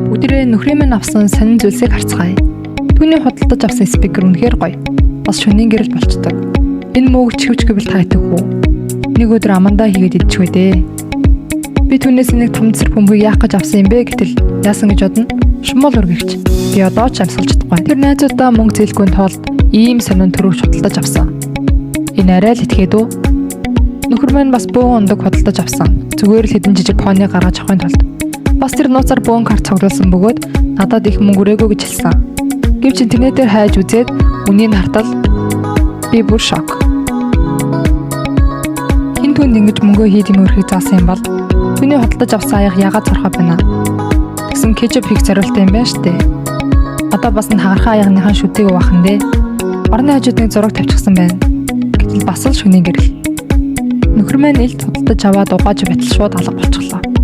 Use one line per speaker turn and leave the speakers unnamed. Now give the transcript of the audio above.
Өдрөө нөхрийн минь авсан сонин зүйлсийг харцгаая. Түүний худалдаж авсан спикер үнэхээр гоё. Бас шөнийн гэрэл болчдөг. Энэ мөөг чихвч гэвэл таадаг уу? Нэг өдөр амандаа хийгээд идчихвэ дээ. Би түүнээс нэг том зэрэг бөмбөг яах гэж авсан юм бэ гэтэл яасан гэж бодно. Шумол үргэгч. Би одоо ч амьсгалж чадахгүй. Тэр найзуудаа мөнгө зээлгүй тулд ийм сонин төрөвч худалдаж авсан. Энэ арай л итгээд үү? Нөхөр маань бас бөөн ундаг худалдаж авсан. Зүгээр л хэдэн жижиг пони гаргаж авахын тулд. Бас тэр нууцаар бөөн карт цуглуулсан бөгөөд надад их мөнгө өрөөгөө гэж хэлсэн. Гэвч интернетээр хайж үзээд үнийг хартал би бүр шок. Хин түүнд ингэж мөнгөө хийх юм өрхийг заасан юм бол түүний худалдаж авсан аяг яагаад зорхоо байна? Тэгсэн кетчуп хийх зорилттой юм байна штэ. Одоо бас н хагархан аягныхаа шүтгийг уухан дээ. Орны хажууд нэг зураг тавьчихсан байна. Гэтэл бас л шөнийн гэрэл. Нөхөр маань илт худалдаж аваад угааж байтал шууд алга болчихлоо.